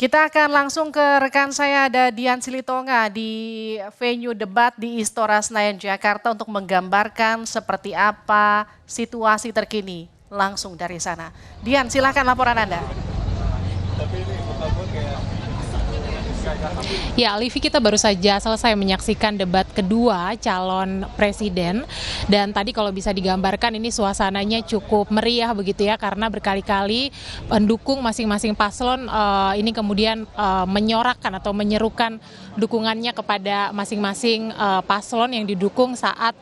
Kita akan langsung ke rekan saya ada Dian Silitonga di venue debat di Istora Senayan Jakarta untuk menggambarkan seperti apa situasi terkini langsung dari sana. Dian, silakan laporan Anda. Ya, Livi, kita baru saja selesai menyaksikan debat kedua calon presiden dan tadi kalau bisa digambarkan ini suasananya cukup meriah begitu ya, karena berkali-kali pendukung masing-masing paslon ini kemudian menyorakkan atau menyerukan dukungannya kepada masing-masing paslon yang didukung saat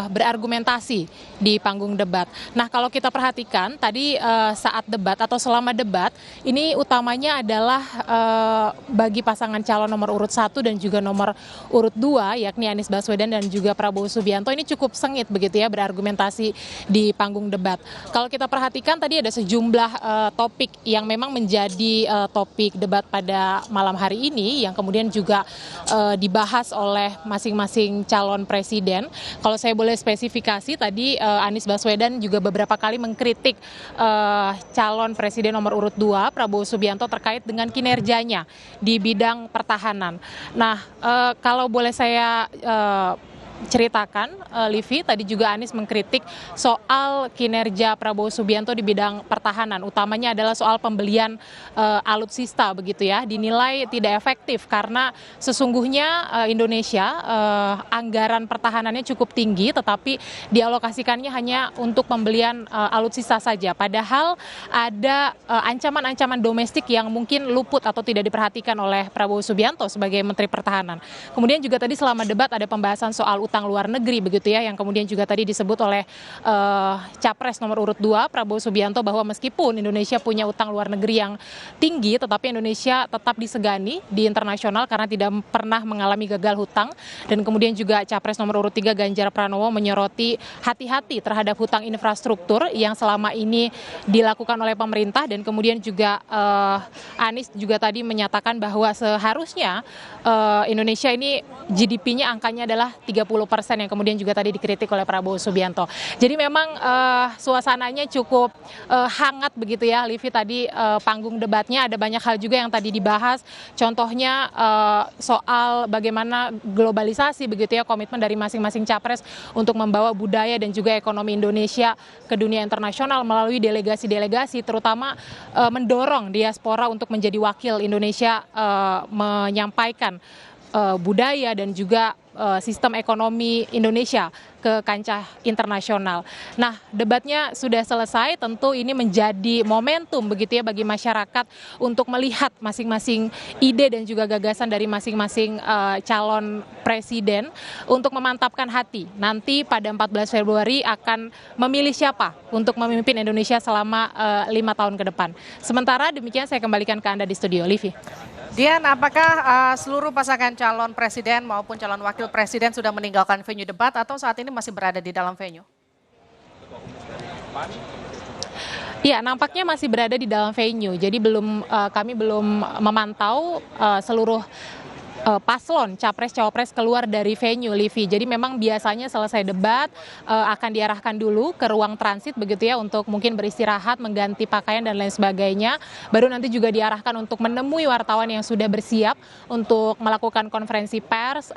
berargumentasi di panggung debat. Nah, kalau kita perhatikan tadi saat debat atau selama debat ini utamanya adalah bagi pasangan calon nomor urut 1 dan juga nomor urut 2 yakni Anies Baswedan dan juga Prabowo Subianto ini cukup sengit begitu ya berargumentasi di panggung debat. Kalau kita perhatikan tadi ada sejumlah topik yang memang menjadi topik debat pada malam hari ini yang kemudian juga dibahas oleh masing-masing calon presiden. Kalau saya boleh spesifikasi tadi Anies Baswedan juga beberapa kali mengkritik calon presiden nomor urut 2 Prabowo Subianto terkait dengan kinerjanya di bidang pertahanan. Nah, kalau boleh saya ceritakan, Livi, tadi juga Anies mengkritik soal kinerja Prabowo Subianto di bidang pertahanan, utamanya adalah soal pembelian alutsista begitu ya, dinilai tidak efektif karena sesungguhnya Indonesia anggaran pertahanannya cukup tinggi, tetapi dialokasikannya hanya untuk pembelian alutsista saja, padahal ada ancaman-ancaman domestik yang mungkin luput atau tidak diperhatikan oleh Prabowo Subianto sebagai Menteri Pertahanan. Kemudian juga tadi selama debat ada pembahasan soal utang luar negeri begitu ya, yang kemudian juga tadi disebut oleh Capres nomor urut 2 Prabowo Subianto bahwa meskipun Indonesia punya utang luar negeri yang tinggi, tetapi Indonesia tetap disegani di internasional karena tidak pernah mengalami gagal hutang. Dan kemudian juga Capres nomor urut 3 Ganjar Pranowo menyoroti hati-hati terhadap hutang infrastruktur yang selama ini dilakukan oleh pemerintah. Dan kemudian juga Anies juga tadi menyatakan bahwa seharusnya Indonesia ini GDP-nya angkanya adalah 30% yang kemudian juga tadi dikritik oleh Prabowo Subianto. Jadi memang suasananya cukup hangat begitu ya, Livi. Tadi panggung debatnya ada banyak hal juga yang tadi dibahas. Contohnya soal bagaimana globalisasi begitu ya, komitmen dari masing-masing capres untuk membawa budaya dan juga ekonomi Indonesia ke dunia internasional melalui delegasi-delegasi, terutama mendorong diaspora untuk menjadi wakil Indonesia menyampaikan budaya dan juga sistem ekonomi Indonesia ke kancah internasional. Nah, debatnya sudah selesai, tentu ini menjadi momentum begitu ya bagi masyarakat untuk melihat masing-masing ide dan juga gagasan dari masing-masing calon presiden untuk memantapkan hati. Nanti pada 14 Februari akan memilih siapa untuk memimpin Indonesia selama 5 tahun ke depan. Sementara demikian saya kembalikan ke Anda di studio, Livi. Dian, apakah seluruh pasangan calon presiden maupun calon wakil presiden sudah meninggalkan venue debat atau saat ini masih berada di dalam venue? Ya, nampaknya masih berada di dalam venue. Jadi kami belum memantau seluruh paslon capres-cawapres keluar dari venue, Livi. Jadi memang biasanya selesai debat akan diarahkan dulu ke ruang transit begitu ya untuk mungkin beristirahat, mengganti pakaian dan lain sebagainya. Baru nanti juga diarahkan untuk menemui wartawan yang sudah bersiap untuk melakukan konferensi pers,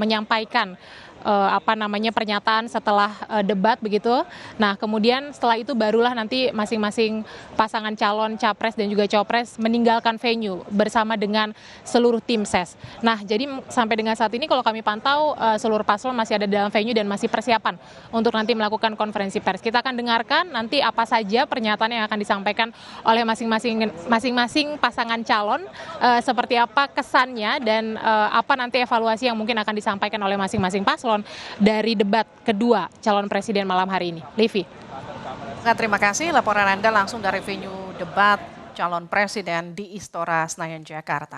menyampaikan pernyataan setelah debat begitu. Nah, kemudian setelah itu barulah nanti masing-masing pasangan calon capres dan juga cawapres meninggalkan venue bersama dengan seluruh tim ses. Nah, jadi sampai dengan saat ini kalau kami pantau seluruh paslon masih ada dalam venue dan masih persiapan untuk nanti melakukan konferensi pers. Kita akan dengarkan nanti apa saja pernyataan yang akan disampaikan oleh masing-masing pasangan calon, seperti apa kesannya dan apa nanti evaluasi yang mungkin akan disampaikan oleh masing-masing paslon dari debat kedua calon presiden malam hari ini. Livi. Terima kasih laporan Anda langsung dari venue debat calon presiden di Istora Senayan Jakarta.